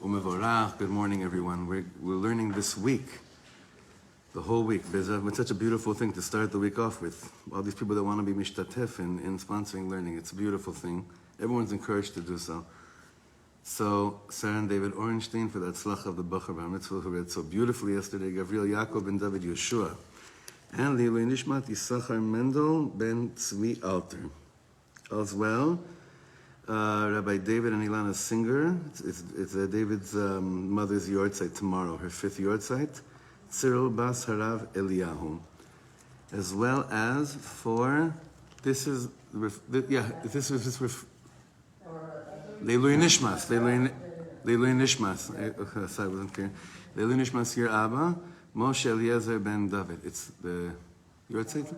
Umevorach. Good morning, everyone. We're learning this week, the whole week. It's such a beautiful thing to start the week off with. All these people that want to be mishtatef in sponsoring learning. It's a beautiful thing. Everyone's encouraged to do so. So, Sarah and David Orenstein for that tzlach of the Bachar Bar Mitzvah who read so beautifully yesterday, Gabriel Yaakov ben David Yeshua, and Leilui Nishmat Yisachar Mendel ben Tzvi Alter. As well, Rabbi David and Ilana Singer. It's David's mother's yahrzeit tomorrow, her 5th yahrzeit. Cyril Bas Harav Eliyahu. As well as for, Leilui Nishmas. Leilui Nishmas. Sorry, I wasn't clear. Leilui Nishmas Yir Abba, Moshe Eliezer ben David. It's the yahrzeit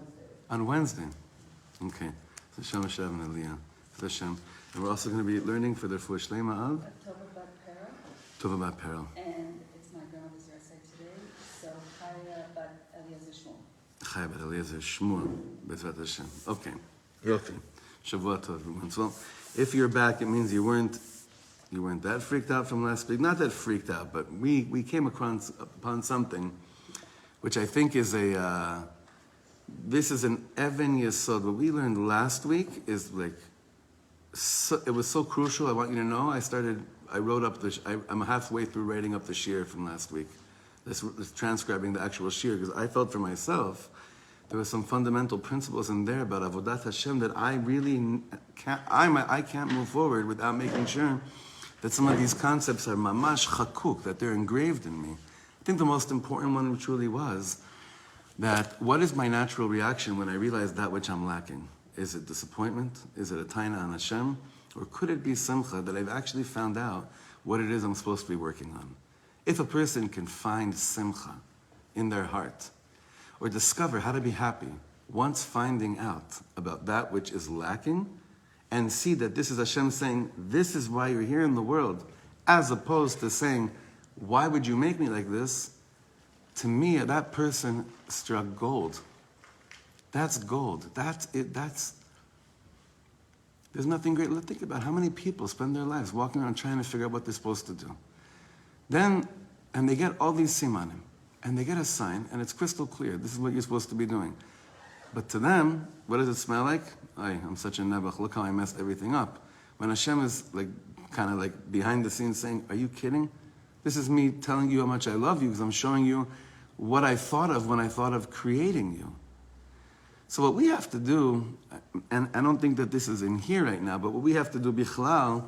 on Wednesday. Okay. So Shem Hashem and Aliyah. Hashem. And we're also going to be learning for the Refuah Shlema of Tova Bat Peril. And it's my grandmother's yahrzeit today, so Chaya Bat Eliezer Shmuel. Chaya Bat Eliezer Shmuel. Bezrat Hashem. Okay. Yofi. Shavua Tov, everyone. So, if you're back, it means you weren't that freaked out from last week. Not that freaked out, but we came upon something, which I think is this is an Even Yesod. What we learned last week is it was so crucial. I want you to know. I'm halfway through writing up the shir from last week. This transcribing the actual shir, because I felt for myself there were some fundamental principles in there about Avodat Hashem that I really can't move forward without making sure that some of these concepts are mamash chakuk, that they're engraved in me. I think the most important one truly was that what is my natural reaction when I realize that which I'm lacking? Is it disappointment? Is it a taina on Hashem? Or could it be simcha that I've actually found out what it is I'm supposed to be working on? If a person can find simcha in their heart, or discover how to be happy once finding out about that which is lacking, and see that this is Hashem saying, this is why you're here in the world, as opposed to saying, why would you make me like this? To me, that person struck gold. That's gold. That's it. There's nothing great. Let's think about how many people spend their lives walking around trying to figure out what they're supposed to do. And they get all these simanim, and they get a sign, and it's crystal clear. This is what you're supposed to be doing. But to them, what does it smell like? I'm such a nebuch. Look how I messed everything up. When Hashem is kind of behind the scenes saying, are you kidding? This is me telling you how much I love you because I'm showing you what I thought of when I thought of creating you. So what we have to do, and I don't think that this is in here right now, but what we have to do, bichlal,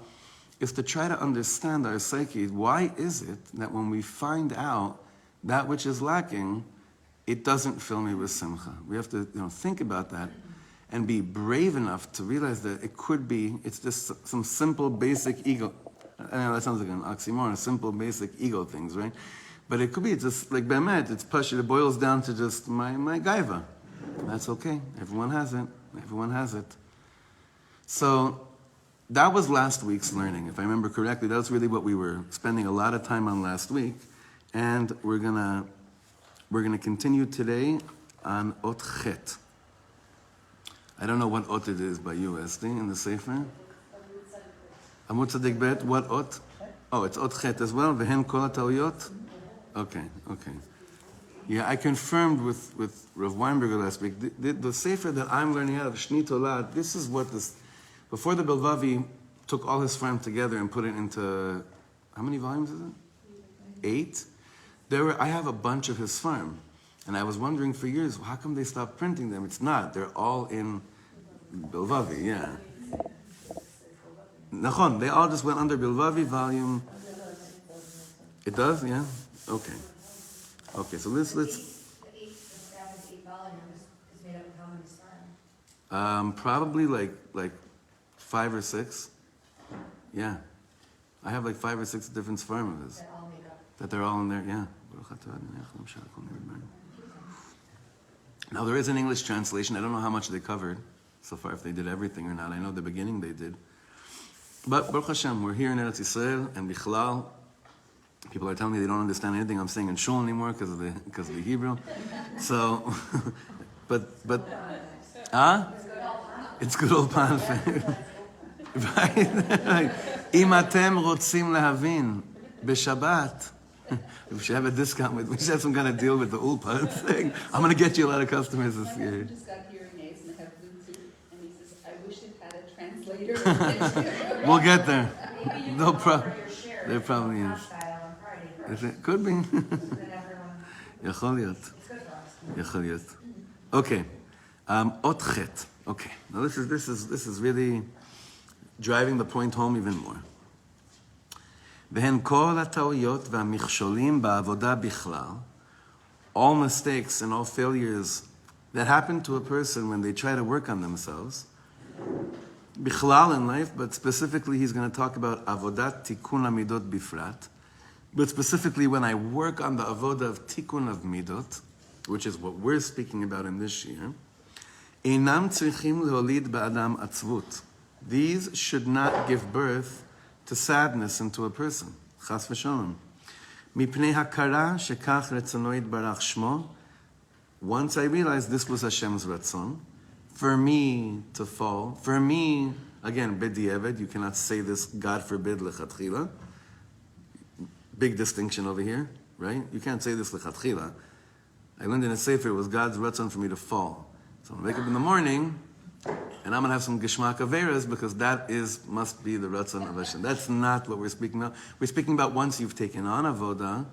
is to try to understand our psyche. Why is it that when we find out that which is lacking, it doesn't fill me with simcha? We have to think about that and be brave enough to realize that it's just some simple, basic ego. I know that sounds like an oxymoron, simple, basic ego things, right? But it could be just like be'emet, it's pashut, it boils down to just my gaiva. That's okay. Everyone has it. Everyone has it. So that was last week's learning. If I remember correctly, that was really what we were spending a lot of time on last week. And we're gonna continue today on Ot Chet. I don't know what Ot it is by you, Esti, in the Sefer. Amud Tzadik Bet, what Ot? Oh, it's Ot Chet as well. Vehen Kol HaTauyot? Okay. Yeah, I confirmed with Rav Weinberger last week. The Sefer that I'm learning out of, Shni Tolad, this is what before the Belvavi took all his farm together and put it into, how many volumes is it? 8? I have a bunch of his farm. And I was wondering for years, how come they stopped printing them? It's not. They're all in Belvavi, yeah. Nachon, they all just went under Belvavi volume. It does, yeah? Okay, so let's. The 8 volumes is made up of how many sperm? Probably like 5 or 6. Yeah, I have 5 or 6 different sperm of his. That they're all in there. Yeah. Now there is an English translation. I don't know how much they covered so far, if they did everything or not. I know the beginning they did. But Baruch Hashem, we're here in Eretz Yisrael and Bichlal. People are telling me they don't understand anything I'm saying in shul anymore because of the Hebrew. So, but it's good old pan. Right? Im atem rotzim lehavin. B'Shabbat. We should have a discount we should have some kind of deal with the ulpa thing. I'm going to get you a lot of customers this My year. husband just got hearing aids and have Bluetooth, and he says, I wish it had a translator. We'll get there. Maybe you No can problem. offer your share There probably is. hostile on Friday first. Is it? Could be. Then everyone, יכול להיות. it's good for us. יכול להיות. Okay. Ot chet. Okay. Now this is really driving the point home even more. והן כל הטעויות והמכשולים בעבודה בכלל, all mistakes and all failures that happen to a person when they try to work on themselves, בכלל in life, but specifically he's going to talk about avodat tikkun amidot bifrat, but specifically when I work on the avodah of tikkun of midot, which is what we're speaking about in this year, אינם צריכים להוליד באדם עצבות. These should not give birth to sadness into a person. חס ושלום. מפני הכרה שכך רצונו יתברך שמו, once I realized this was Hashem's ratzon, for me to fall, for me, again, b'diavad, you cannot say this, God forbid, lechatchila. Big distinction over here, right? You can't say this lechatchila. I learned in a sefer, it was God's ratzon for me to fall. So I'm going to wake up in the morning, and I'm going to have some geshmak averas, because that must be the ratzon of Hashem. That's not what we're speaking about. We're speaking about once you've taken on avodah,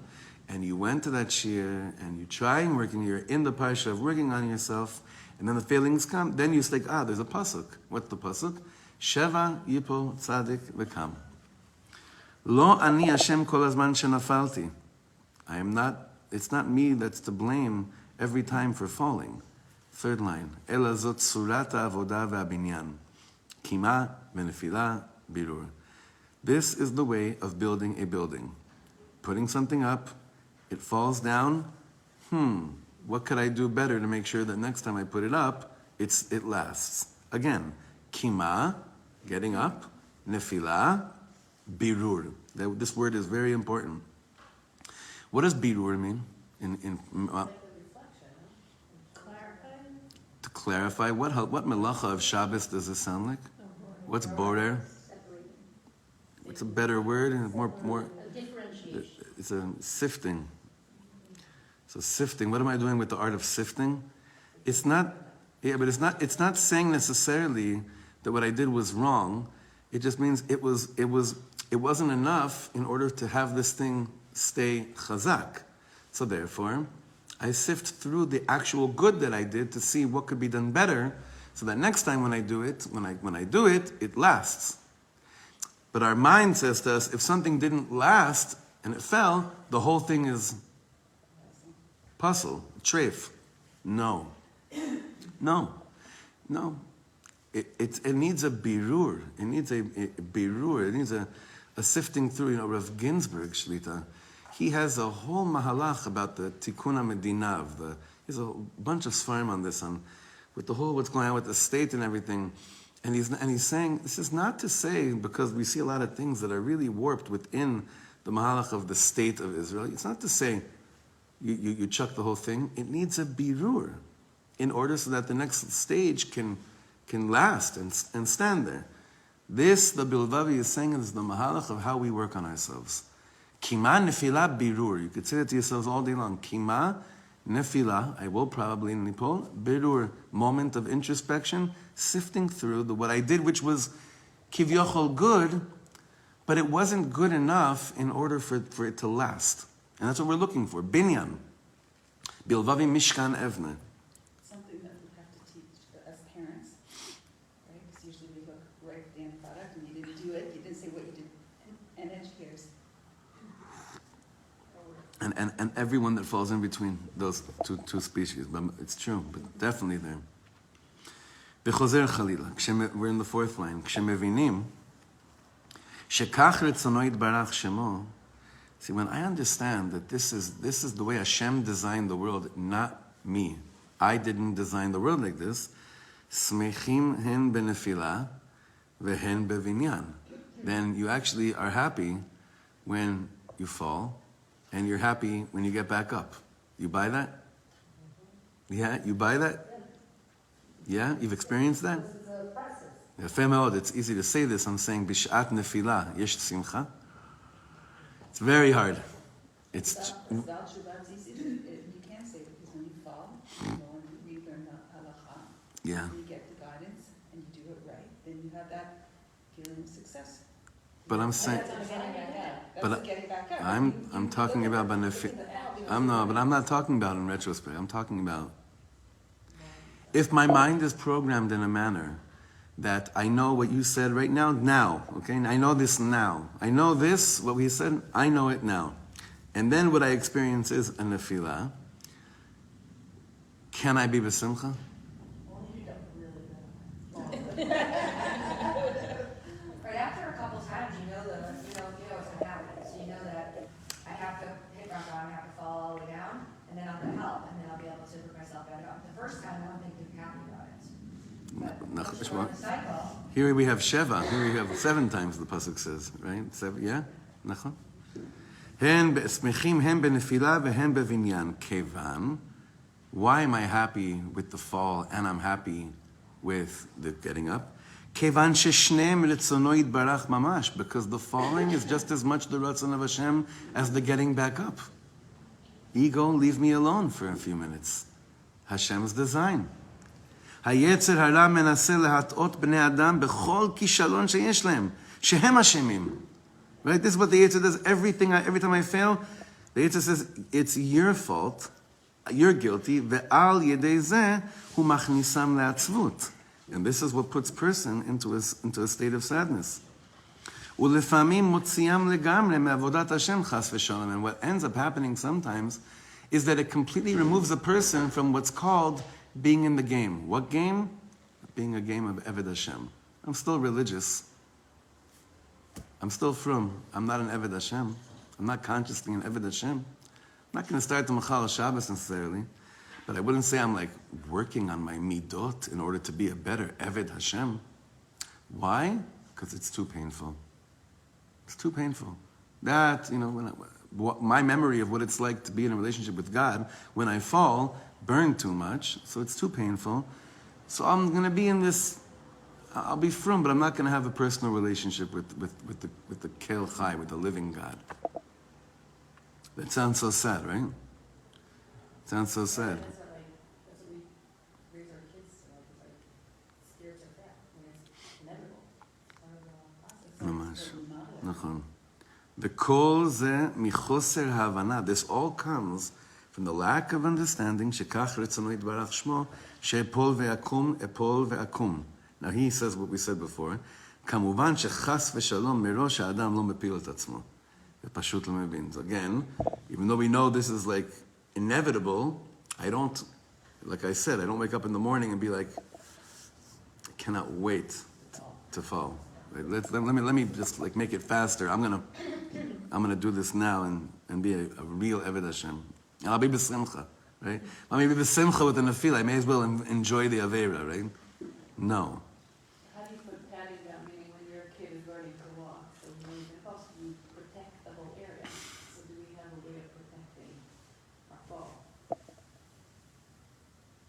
and you went to that shir, and you try and work, and you're in the parsha of working on yourself, and then the failings come, then you think, there's a pasuk. What's the pasuk? Sheva yipol tzadik v'kam. Lo ani Hashem kol hazman shenafalti. It's not me that's to blame every time for falling. Third line. Ela zot surata avodah ve'abinyan. Kima v'nefila birur. This is the way of building a building. Putting something up, it falls down. What could I do better to make sure that next time I put it up, it lasts? Again, kima, getting up, nefila, birur. This word is very important. What does birur mean? To clarify, what melacha of Shabbos does this sound like? What's borer? What's a better word? More. It's a sifting. So sifting. What am I doing with the art of sifting? It's not saying necessarily that what I did was wrong. It just means it wasn't enough in order to have this thing stay chazak. So therefore, I sift through the actual good that I did to see what could be done better, so that next time when I do it, it lasts. But our mind says to us, if something didn't last and it fell, the whole thing is puzzle, treif. No. It needs a birur. It needs a birur. It needs a sifting through. Rav Ginsburg, Shlita, he has a whole mahalach about the tikkun medinav. There's a bunch of svarim on this, with the whole what's going on with the state and everything. And he's saying, this is not to say, because we see a lot of things that are really warped within the mahalach of the state of Israel. It's not to say you chuck the whole thing. It needs a birur in order so that the next stage can last and stand there. This, the Bilvavi is saying, is the mahalach of how we work on ourselves. Kima nefila birur. You could say that to yourselves all day long. Kima nefila, I will probably nipol, birur, moment of introspection, sifting through what I did, which was kivyochol good, but it wasn't good enough in order for it to last. And that's what we're looking for. Binyan. Bilvavi mishkan evne. Something that we have to teach as parents, right? Because usually we look right at the end product and you didn't do it, you didn't say what you did, and educators. And everyone that falls in between those two species. But it's true, but definitely there. B'chozer chalila. We're in the fourth line. K'shemevinim shekach retzono yitbarach shemo. See, when I understand that this is the way Hashem designed the world, not me. I didn't design the world like this. Smechim hen benefila vehen bevinyan. Then you actually are happy when you fall, and you're happy when you get back up. You buy that? Yeah, you buy that? Yeah, you've experienced that? It's easy to say this. I'm saying, Bish'at nefila, yesh simcha. It's very hard. It's Without tshuva, it's easy to, you can't say it because when you fall, you know, and we learn the halacha, yeah. and you get the guidance, and you do it right, then you have that feeling of success. But I'm saying, That's the getting back up. But That's the getting back up. I'm talking about benefi- but I'm not talking about in retrospect. I'm talking about if my mind is programmed in a manner that I know what you said right now, okay? I know this now. I know this, what we said, I know it now. And then what I experience is a nefila. Can I be b'simcha? Right after a couple times, you know it's gonna happen. So you know that I have to hit rock bottom, I have to fall all the way down, and then I'm gonna help, and then I'll be able to pick myself back up. The first time, I don't think you're happy about it. But once you go in the cycle, Here we have Sheva. Here we have 7 times the pasuk says, right? 7, yeah? נכון? הן שמחים הם בנפילה והן בבניין. כיוון, why am I happy with the fall and I'm happy with the getting up? כיוון ששניהם רצונו יתברך ממש, because the falling is just as much the ratzon of Hashem as the getting back up. Ego, leave me alone for a few minutes. Hashem's design. היצר הרע מנסה להטעות בני אדם בכל כישלון שיש להם, שהם אשמים. Right? This is what the Yetzer does every time I fail. The Yetzer says, it's your fault, you're guilty, ve'al yedei zeh hu machnisam le'atzvut. And this is what puts person into a state of sadness. ולפעמים מוציאם לגמרי מעבודת השם חס ושלום. And what ends up happening sometimes is that it completely removes a person from what's called being in the game. What game? Being a game of Eved Hashem. I'm still religious. I'm still frum. I'm not an Eved Hashem. I'm not consciously an Eved Hashem. I'm not going to start the Machal Shabbos necessarily, but I wouldn't say I'm like working on my midot in order to be a better Eved Hashem. Why? Because it's too painful. It's too painful. That, my memory of what it's like to be in a relationship with God, when I fall, burned too much, so it's too painful. So I'm going to be in this, I'll be frum, but I'm not going to have a personal relationship with the Kel Chai, with the living God. That sounds so sad, right? It sounds so sad. that's what we raise our kids to, like spirits of death, and it's inevitable. Part of the process. ממש. נכון. וכל זה מחוסר ההבנה. This all comes from the lack of understanding שכך רצונו יתברך שמו, שאפול ויקום, אפול ויקום. Now he says what we said before. כמובן שחס ושלום מראש האדם לא מפיל את עצמו. זה פשוט לא מבין. So again, even though we know this is like inevitable, I don't, like I said, I don't wake up in the morning and be like, I cannot wait to fall. Like, let me just like make it faster. I'm gonna do this now and be a real Eved Hashem. And I'll be b'simcha, right? I'll be b'simcha with the nefila. I may as well enjoy the Aveira, right? No. How do you put padding down, meaning when your kid is learning to walk? So when you're supposed to protect the whole area. So do we have a way of protecting our fall?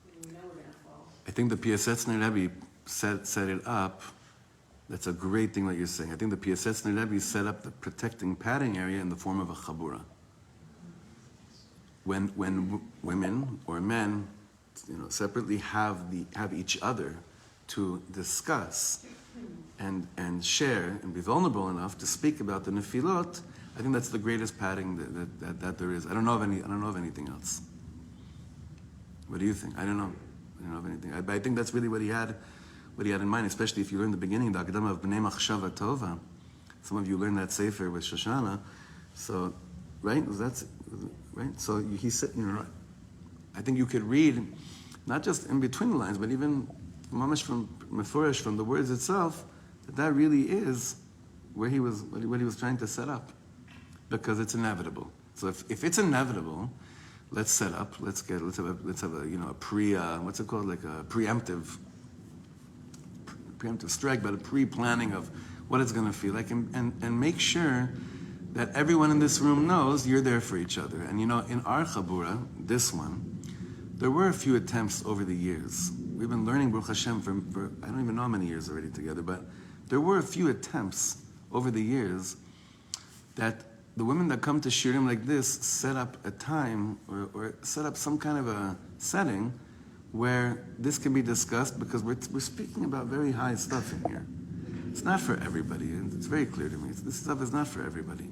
We know we're gonna fall. I think the Piasetzner Rebbe set it up. That's a great thing that you're saying. I think the Piasetzner Rebbe set up the protecting padding area in the form of a chabura. When women or men, separately have each other to discuss and share and be vulnerable enough to speak about the nefilot, I think that's the greatest padding that there is. I don't know of anything else. What do you think? I don't know of anything. But I think that's really what he had in mind, especially if you learn the beginning, the Akdama of B'nai Machshava Tova. Some of you learn that sefer with Shoshana. So, right? That's right. So he said, I think you could read, not just in between the lines, but even mamash from Mefurish, from the words itself, that really is where he was, what he was trying to set up, because it's inevitable. So if it's inevitable, let's set up. Let's have a what's it called, like a preemptive strike, but a pre-planning of what it's going to feel like, and make sure that everyone in this room knows you're there for each other. And in our Chabura, this one, there were a few attempts over the years. We've been learning Baruch Hashem for I don't even know how many years already together, but there were a few attempts over the years that the women that come to shiurim like this set up a time or set up some kind of a setting where this can be discussed, because we're speaking about very high stuff in here. It's not for everybody, and it's very clear to me. This stuff is not for everybody.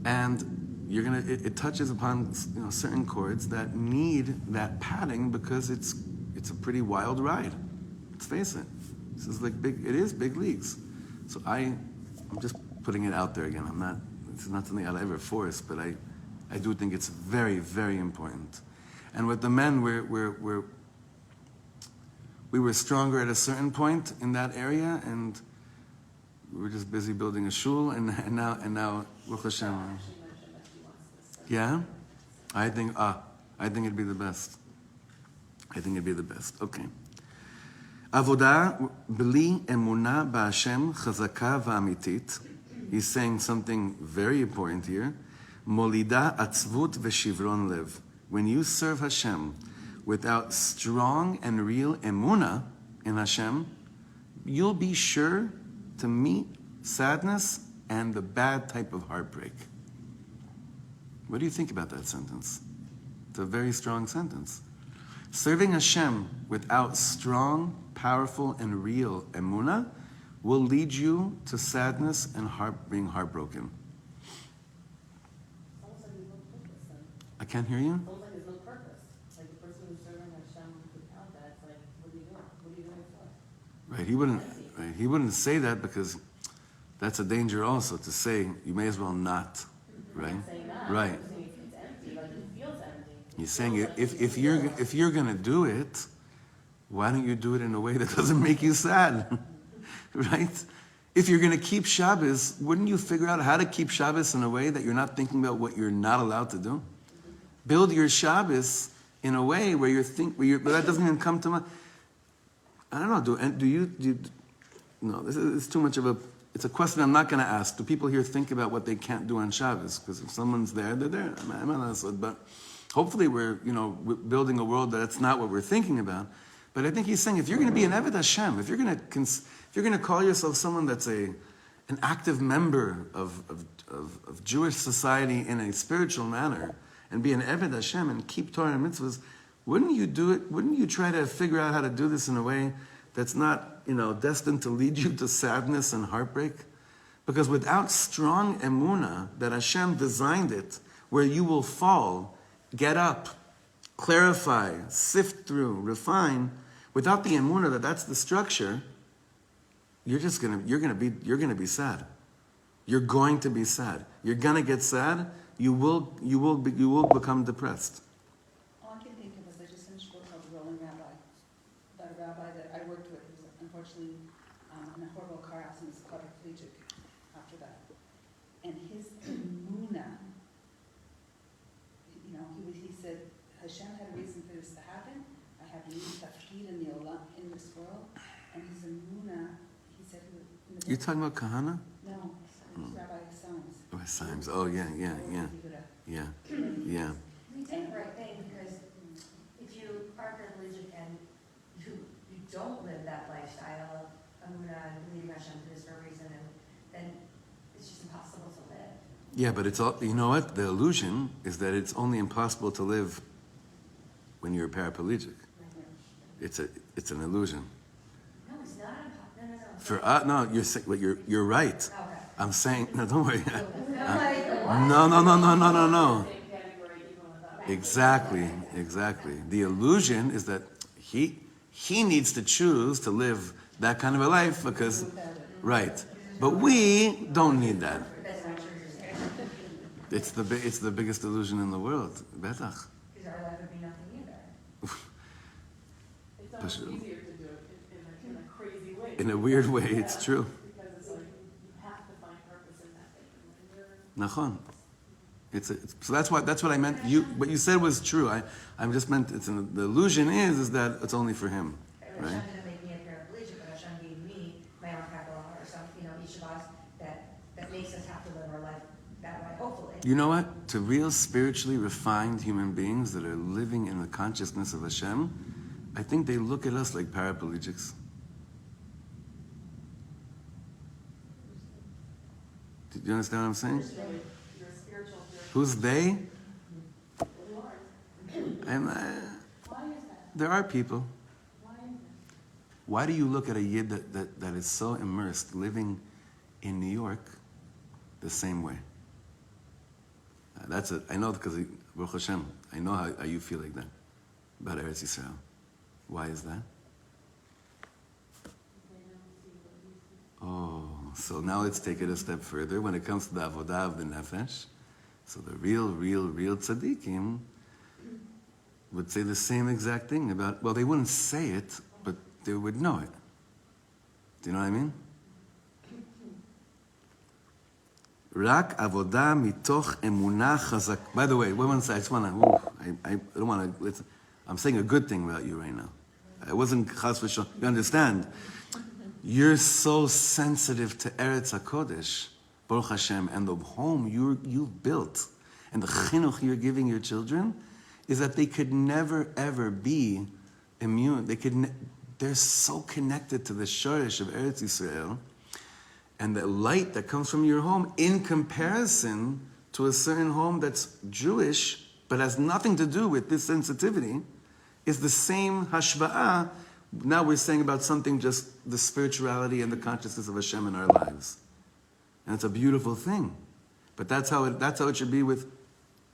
And it touches upon certain chords that need that padding, because it's a pretty wild ride. Let's face it. This is like big. It is big leagues. So I'm just putting it out there again. It's not something I'll ever force, but I do think it's very, very important. And with the men, we were stronger at a certain point in that area, and we were just busy building a shul, and now, Baruch Hashem. Actually mentioned that she wants this. Yeah? I think it'd be the best. Okay. Avodah bli emuna ba'Hashem chazaka va'amitit. He's saying something very important here. Molida atzvut v'shivron lev. When you serve Hashem without strong and real emuna in Hashem, you'll be sure to meet sadness and the bad type of heartbreak. What do you think about that sentence? It's a very strong sentence. Serving Hashem without strong, powerful, and real emuna will lead you to sadness and being heartbroken. Almost like there's no purpose then. I can't hear you? Almost like there's no purpose. Like the person who's serving Hashem without that, it's like, what are you doing? What are you doing it for? Right, he wouldn't say that, because that's a danger also, to say you may as well not, right? I'm saying that. Right. I'm saying it's empty, like it feels empty. He's saying if you're gonna do it, why don't you do it in a way that doesn't make you sad? Right? If you're gonna keep Shabbos, wouldn't you figure out how to keep Shabbos in a way that you're not thinking about what you're not allowed to do? Build your Shabbos in a way where but that doesn't even come to mind. I don't know. Do you? No, this is too much of a. It's a question I'm not going to ask. Do people here think about what they can't do on Shabbos? Because if someone's there, they're there. But hopefully we're building a world that's not what we're thinking about. But I think he's saying, if you're going to be an Eved Hashem, if you're going to call yourself someone that's an active member of Jewish society in a spiritual manner, and be an Eved Hashem and keep Torah and mitzvahs, wouldn't you do it? Wouldn't you try to figure out how to do this in a way that's not, destined to lead you to sadness and heartbreak? Because without strong emuna that Hashem designed it, where you will fall, get up, clarify, sift through, refine, without the emuna that's the structure, you're gonna be sad. You're going to be sad. You're gonna get sad. You will become depressed. All I can think of is I just finished a book called The Rolling Rabbi, about a rabbi that I worked with who was unfortunately in a horrible car accident, was quadriplegic after that. And his emuna, he said, Hashem had a reason for this to happen. I have new tafkid in the olam, in this world. And his emuna, he said, You're talking about Kahana? No, Rabbi Symes. Oh, Symes. Oh, yeah. You take the right thing, because if you are privileged and you don't live that lifestyle of emuna and believing Hashem for this for a reason, then it's just impossible to live. Yeah, but it's all, you know what? The illusion is that it's only impossible to live when you're paraplegic. It's an illusion. No, it's not impossible. For you're right. Okay. I'm saying, no, don't worry. What? No. Same category even without. Exactly. The illusion is that he needs to choose to live that kind of a life because, right. But we don't need that. That's not true. It's the biggest illusion in the world. Betach. Because our life would be nothing either. It's almost easier to do it in a crazy way. In a weird way, it's true. Because it's like, you have to find purpose in that thing. Nachon. So that's what I meant. What you said was true. I just meant the illusion is that it's only for him, right? Hashem didn't make me a paraplegic, but Hashem gave me my own capital or something, each of us that makes us have to live our life that way, hopefully. You know what? To real spiritually refined human beings that are living in the consciousness of Hashem, I think they look at us like paraplegics. you understand what I'm saying? You're spiritual. Who's they? You are. And Why is that? there are people. Why is that? Why do you look at a yid that is so immersed, living in New York, the same way? That's it. I know because, Baruch Hashem, I know how you feel like that about Eretz Yisrael. Why is that? They don't see what you see. Oh, so now let's take it a step further. When it comes to the avodah of the nefesh, so the real tzaddikim would say the same exact thing about, well, they wouldn't say it, but they would know it. Do you know what I mean? Rak avodah mitoch emuna chazak. By the way, one second, I just want to, I don't want to, I'm saying a good thing about you right now. I wasn't chas v'shon. You understand? You're so sensitive to Eretz HaKodesh, Baruch Hashem, and the home you've built, and the chinuch you're giving your children, is that they could never, ever be immune. They're so connected to the shorish of Eretz Yisrael, and the light that comes from your home in comparison to a certain home that's Jewish, but has nothing to do with this sensitivity, is the same hashva'ah. Now we're saying about something, just the spirituality and the consciousness of Hashem in our lives. And it's a beautiful thing. But that's how it should be with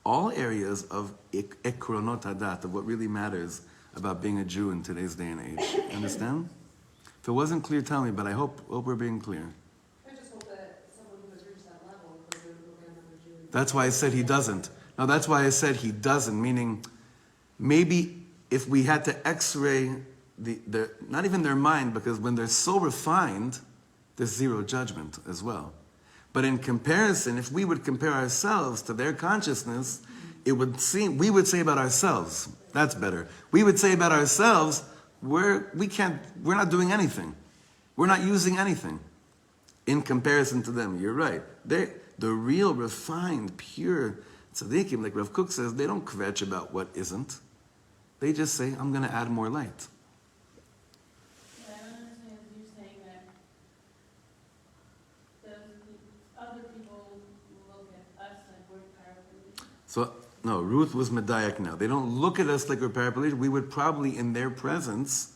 all areas of ekronot hadat, of what really matters about being a Jew in today's day and age. Understand? If it wasn't clear, tell me, but I hope we're being clear. I just hope that someone who has reached that level would look at another Jew. That's why I said he doesn't. No, that's why I said he doesn't, meaning maybe if we had to x-ray not even their mind, because when they're so refined, there's zero judgment as well. But in comparison, if we would compare ourselves to their consciousness, we would say about ourselves, that's better. We would say about ourselves, we're not doing anything. We're not using anything in comparison to them. You're right. The real, refined, pure tzaddikim, like Rav Kook says, they don't kvetch about what isn't. They just say, I'm going to add more light. I don't understand you saying that other people look at us like we're paraplegic. So, no, Ruth was Medayak now. They don't look at us like we're paraplegic. We would probably, in their presence,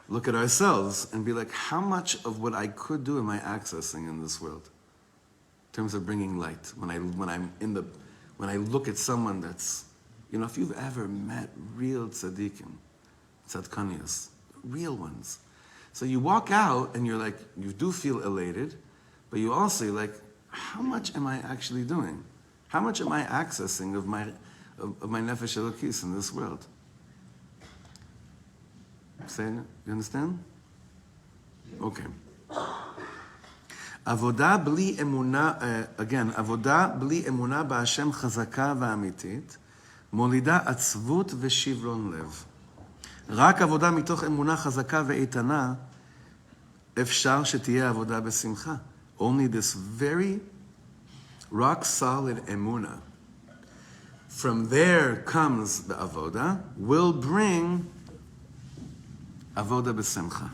look at ourselves and be like, how much of what I could do am I accessing in this world? In terms of bringing light. When I look at someone that's, if you've ever met real tzaddikim, tzadkanias, real ones. So you walk out and you're like, you do feel elated, but you also like, how much am I actually doing? How much am I accessing of my nefesh elokis in this world? Saying it? You understand? Okay. Avodah bli emuna, again, avodah bli emuna b'Hashem chazaka v'amitit, molida atzvut v'shivron lev. רק עבודה מתוך אמונה חזקה ואיתנה, אפשר שתהיה עבודה בשמחה. Only this very rock solid emuna, from there comes the avoda, will bring avoda בשמחה.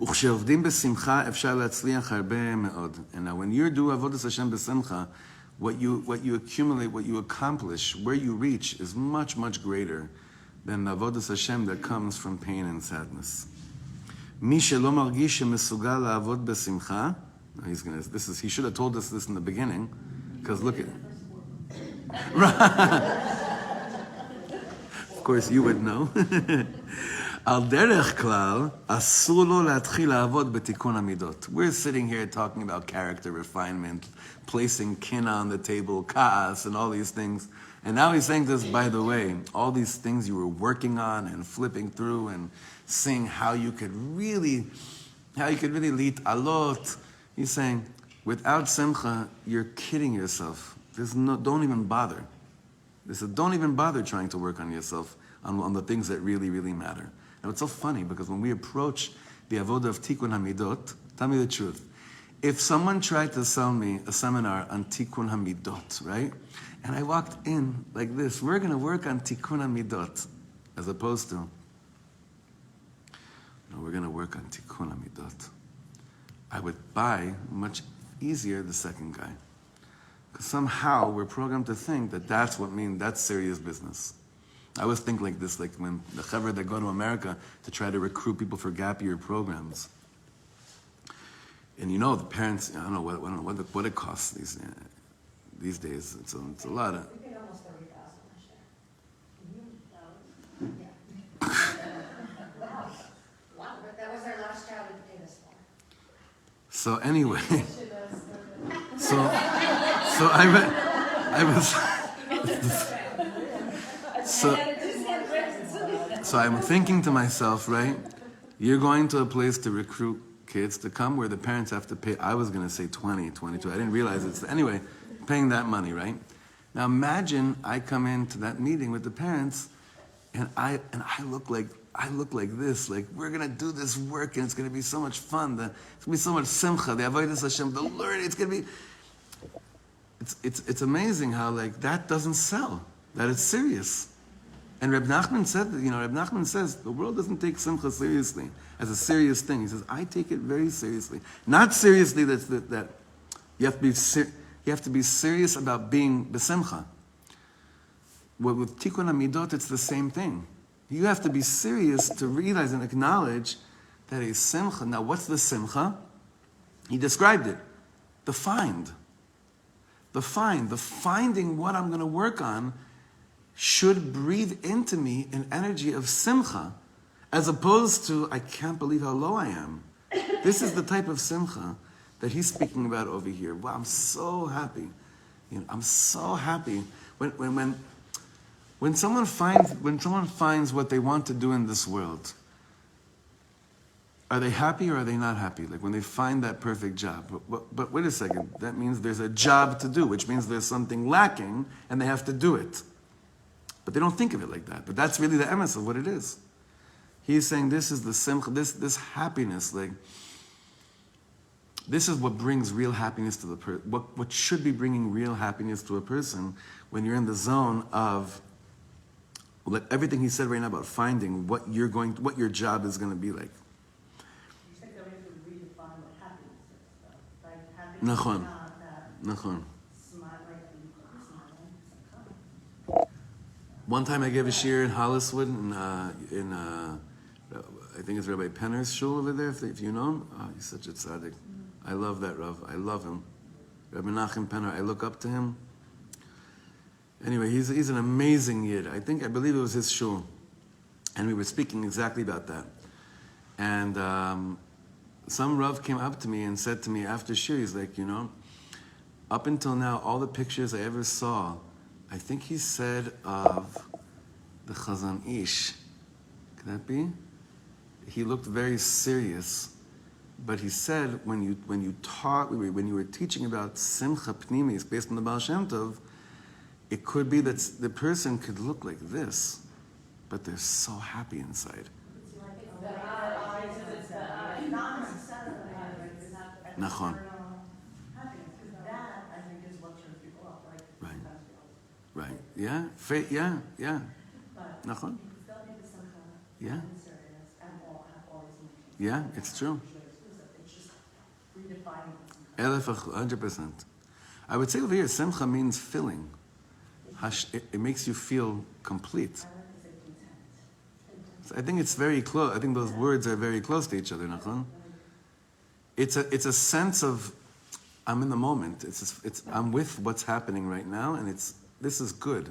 וכשעובדים בשמחה אפשר להצליח הרבה מאוד. And now when you do avodas Hashem בשמחה, what you accumulate, what you accomplish, where you reach is much, much greater than the avodas Hashem that comes from pain and sadness. מי שלא מרגיש שמסוגל לעבוד בשמחה, he should have told us this in the beginning, because look at, of course you would know. על דרך כלל, אסור לו להתחיל לעבוד בתיקון המידות. We're sitting here talking about character refinement, placing kin on the table, ka'as, and all these things. And now he's saying this, by the way, all these things you were working on and flipping through and seeing how you could really lead alot. He's saying, without simcha, you're kidding yourself. Don't even bother. Don't even bother trying to work on yourself, on the things that really, really matter. Now it's so funny, because when we approach the avodah of Tikkun HaMidot, tell me the truth. If someone tried to sell me a seminar on Tikkun HaMidot, right? And I walked in like this, we're going to work on Tikkun HaMidot, as opposed to, no, we're going to work on Tikkun HaMidot. I would buy much easier the second guy. Because somehow we're programmed to think that that's serious business. I always think like this, like when the chaver that go to America to try to recruit people for gap year programs. And you know, the parents, I don't know what it costs these days. It's a lot of. We paid almost 30,000 last year. Wow, but that was our last child we paid this for. So anyway, so I was so I'm thinking to myself, right? You're going to a place to recruit kids to come where the parents have to pay, I was going to say 20, 22. I didn't realize it's, anyway, paying that money, right? Now imagine I come into that meeting with the parents and I look like this, like we're going to do this work and it's going to be so much fun. It's going to be so much simcha, the avodas Hashem, the learning, it's going to be, it's amazing how like that doesn't sell, that it's serious. And Reb Nachman said that, Reb Nachman says the world doesn't take simcha seriously as a serious thing. He says, I take it very seriously. Not seriously that you have to be serious about being besimcha. With tikkun hamidot, it's the same thing. You have to be serious to realize and acknowledge that a simcha. Now, what's the simcha? He described it. The finding what I'm going to work on should breathe into me an energy of simcha, as opposed to, I can't believe how low I am. This is the type of simcha that he's speaking about over here. Wow, I'm so happy. I'm so happy. When someone finds what they want to do in this world, are they happy or are they not happy? Like when they find that perfect job. But wait a second, that means there's a job to do, which means there's something lacking and they have to do it. But they don't think of it like that. But that's really the emes of what it is. He's saying this is the simcha, this happiness, like this is what brings real happiness to the person. What should be bringing real happiness to a person when you're in the zone of like everything he said right now about finding what your job is going to be like. You said that we have to redefine what happiness is, though. Like happiness is Nachon. not that Nachon. smiling, smiling. One time I gave a shiur in Holliswood, in I think it's Rabbi Penner's shul over there, if you know him. Oh, he's such a tzaddik. I love that Rav. I love him. Rabbi Menachem Penner, I look up to him. Anyway, he's an amazing yid. I believe it was his shul. And we were speaking exactly about that. And some Rav came up to me and said to me after shiur, he's like, up until now, all the pictures I ever saw, I think he said of the Chazan Ish. Could that be? He looked very serious, but he said when you were teaching about simcha pnimis based on the Baal Shem Tov, it could be that the person could look like this, but they're so happy inside. Nachon. Right. Yeah. Yeah. Nachon. Yeah. Yeah, it's true. 100%. I would say over here, simcha means filling. It makes you feel complete. So I think it's very close. I think those words are very close to each other, Nachon. It's a sense of I'm in the moment. I'm with what's happening right now, and this is good.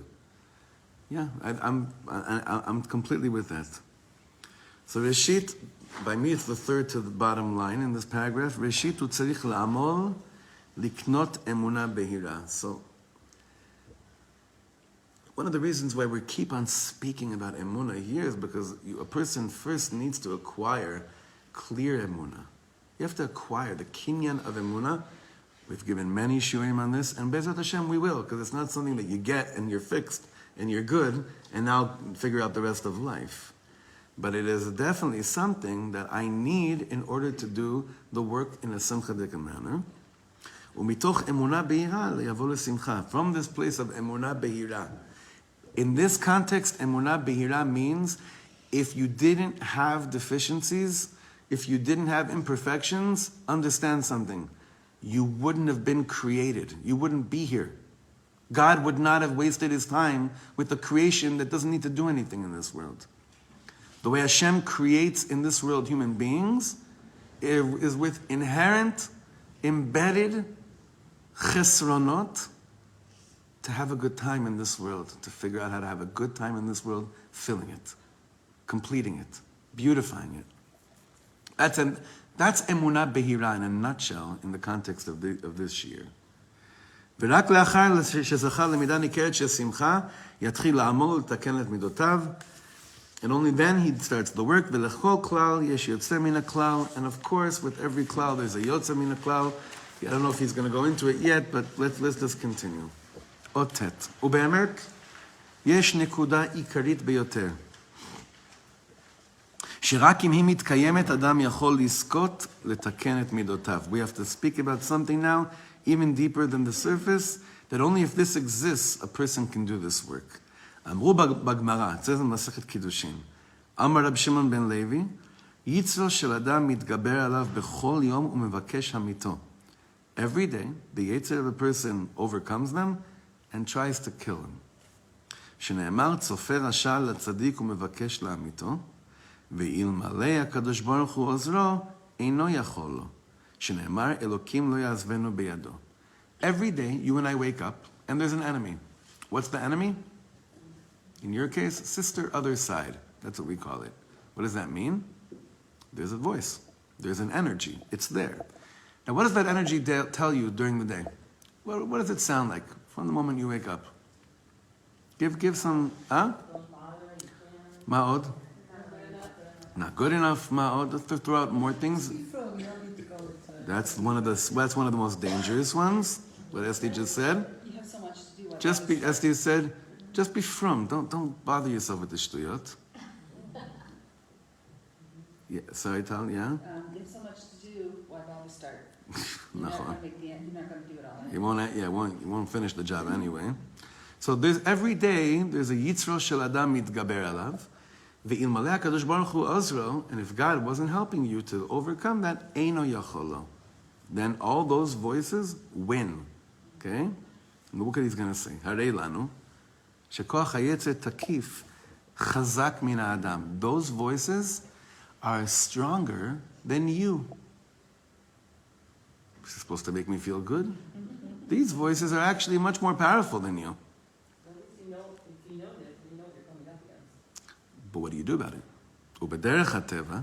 Yeah, I'm completely with that. So Reshit, by me it's the third to the bottom line in this paragraph. Reshit hu tzarich la'amol liknot emuna behira. So one of the reasons why we keep on speaking about emuna here is because a person first needs to acquire clear emuna. You have to acquire the kinyan of emuna. We've given many shurim on this, and Be'ezrat Hashem we will, because it's not something that you get and you're fixed and you're good, and now figure out the rest of life. But it is definitely something that I need in order to do the work in a simchadik manner. Umitoch emuna behira leyavo lesimcha. From this place of emuna behira. In this context, emuna behira means if you didn't have deficiencies, if you didn't have imperfections, understand something. you wouldn't have been created. You wouldn't be here. God would not have wasted his time with a creation that doesn't need to do anything in this world. The way Hashem creates in this world human beings is with inherent, embedded chesronot to have a good time in this world, to figure out how to have a good time in this world, filling it, completing it, beautifying it. That's emuna behira in a nutshell in the context of this shir. ורק לאחר שזכה למידה ניכרת של שמחה, יתחיל לעמול ולתקן את מידותיו. And only then he starts the work. ולכל כלל יש יוצא מן הכלל. And of course, with every klal, there's a יוצא מן הכלל. I don't know if he's going to go into it yet, but let's just continue. עוד ט' ובאמת, יש נקודה עיקרית ביותר. שרק אם היא מתקיימת, אדם יכול לזכות לתקן את מידותיו. We have to speak about something now, even deeper than the surface, that only if this exists, a person can do this work. אמרו בגמרא, it says in מסכת קידושין, אמר רב שמעון בן לוי, יצרו של אדם מתגבר עליו בכל יום ומבקש המיתו. Every day, the yetzer of a person overcomes them and tries to kill him. שנאמר, צופה רשע לצדיק ומבקש להמיתו, ואלמלא הקדוש ברוך הוא עוזרו, אינו יכול לו. שנאמר, אלוקים לא יעזבנו בידו. Every day, you and I wake up, and there's an enemy. What's the enemy? In your case, sister, other side. That's what we call it. What does that mean? There's a voice. There's an energy. It's there. Now, what does that energy tell you during the day? What does it sound like from the moment you wake up? Give some, huh? Ma'od? Not good enough, ma'od. Let's throw out more things. That's one of the most dangerous ones. What Esther just said. You have so much to do. Esther said, just be frum. Don't bother yourself with the shtuyot. Yeah, sorry, Tal, yeah? You have so much to do, why bother start? You're No. not going to do it all. You won't finish the job anyway. So every day there's a yitzro shel adam mitgaber alav, ve'ilmalei HaKadosh Baruch Hu ozro, and if God wasn't helping you to overcome that, eino yacholo. Then all those voices win. Okay? And look what he's going to say. Harei lanu, shekoach hayetzer takif chazak min ha'adam. Those voices are stronger than you. This is supposed to make me feel good. These voices are actually much more powerful than you. If you know this, you know what you're coming up against. But what do you do about it? ובדרך הטבע,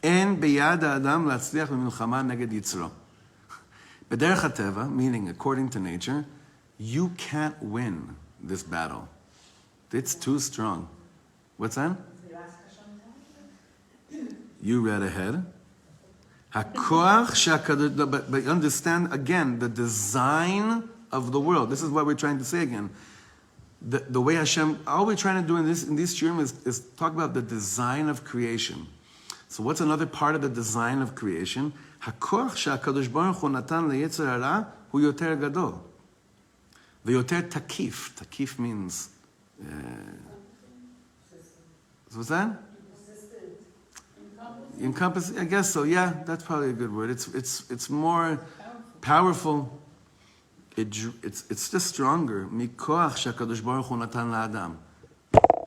אין ביד האדם להצליח במלחמה נגד יצרו. בדרך הטבע, meaning according to nature, you can't win this battle. It's too strong. What's that? You read ahead. But understand again the design of the world. This is what we're trying to say again. The way Hashem, all we're trying to do in this shiurim is talk about the design of creation. So what's another part of the design of creation? הכוח שהקדוש ברוך הוא נתן ליצר הרע הוא יותר גדול. ויותר תקיף. תקיף means... what's that? Encompass, I guess so. Yeah, that's probably a good word. It's more powerful. It's just stronger. Mikoach shakadosh baruch hu natan la'adam.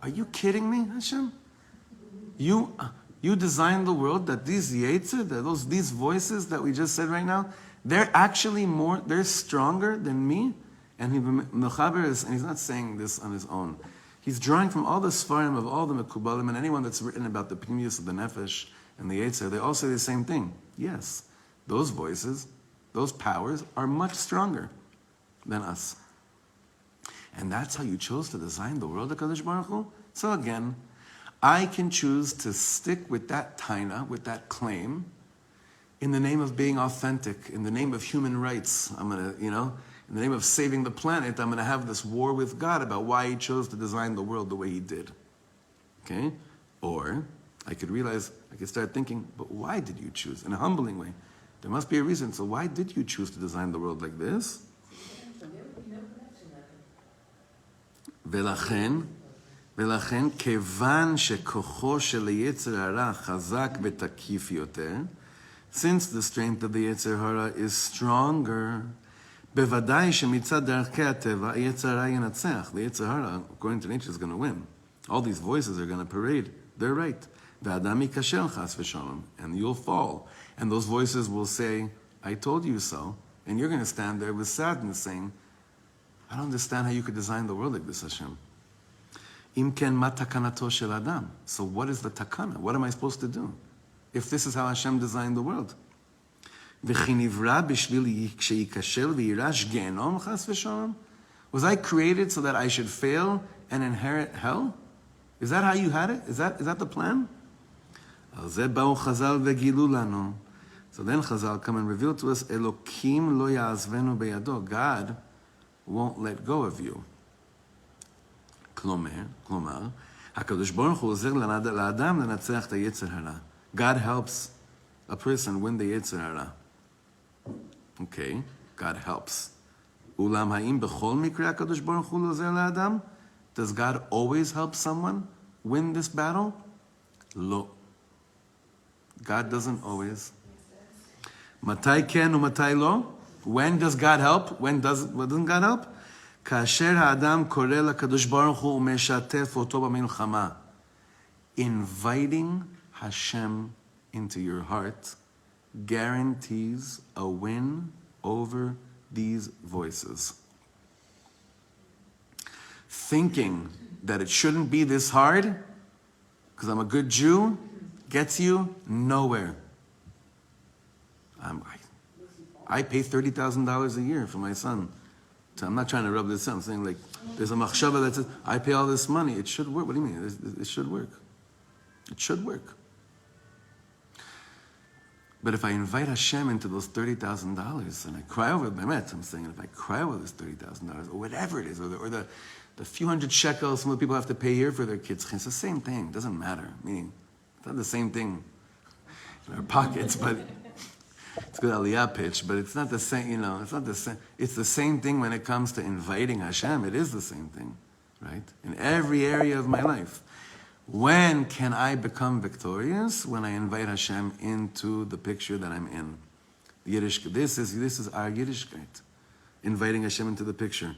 Are you kidding me, Hashem? You designed the world that these yetzer, these voices that we just said right now, they're actually they're stronger than me. And he's not saying this on his own. He's drawing from all the svarim of all the mekubalim and anyone that's written about the pnimius of the nefesh and the yetzer. They all say the same thing. Yes, those voices, those powers are much stronger than us. And that's how you chose to design the world, HaKadosh Baruch Hu? So again, I can choose to stick with that taina, with that claim, in the name of being authentic, in the name of human rights. I'm going to, in the name of saving the planet, I'm going to have this war with God about why he chose to design the world the way he did. Okay? Or I could start thinking, but why did you choose? In a humbling way. There must be a reason. So why did you choose to design the world like this? ולכן, כיוון שכוחו של היצר הרע חזק ותקיף יותר, since the strength of the Yetzer Hara is stronger, בוודאי שמצד דרכי הטבע, היצר הרע ינצח. The Yetzer Hara, according to nature, is going to win. All these voices are going to parade. They're right. והאדם ייכשל חס ושלום, and you'll fall. And those voices will say, I told you so. And you're going to stand there with sadness saying, I don't understand how you could design the world like this, Hashem. אם כן, מה תקנתו של אדם? So what is the takana? What am I supposed to do? If this is how Hashem designed the world. וכי נברא בשביל שייכשל וירש גיהנום חס ושלום? Was I created so that I should fail and inherit hell? Is that how you had it? Is that the plan? על זה באו חז"ל וגילו לנו. So then Chazal come and reveal to us, Elokim lo ya'azvenu beyado. God won't let go of you. כלומר, הקדוש ברוך הוא עוזר לאדם לנצח את היצר הרע. God helps a person win the יצר הרע. Okay, God helps. אולם האם בכל מקרה הקדוש ברוך הוא עוזר לאדם? Does God always help someone win this battle? לא. God doesn't always. מתי כן ומתי לא? When does God help? When doesn't God help? כאשר האדם קורא לקדוש ברוך הוא ומשתף אותו במלחמה. Inviting Hashem into your heart guarantees a win over these voices. Thinking that it shouldn't be this hard, because I'm a good Jew, gets you nowhere. I pay $30,000 a year for my son. So I'm not trying to rub this in. I'm saying, like, there's a machshava that says, I pay all this money. It should work. What do you mean? It should work. It should work. But if I invite Hashem into those $30,000 and I cry over it, I'm saying, if I cry over this $30,000 or whatever it is, or the few hundred shekels some of the people have to pay here for their kids, it's the same thing. It doesn't matter. Meaning, it's not the same thing in our pockets, but it's good aliyah pitch, but it's not the same, it's not the same. It's the same thing when it comes to inviting Hashem. It is the same thing, right? In every area of my life. When can I become victorious? When I invite Hashem into the picture that I'm in. This is our Yiddishkeit. Inviting Hashem into the picture.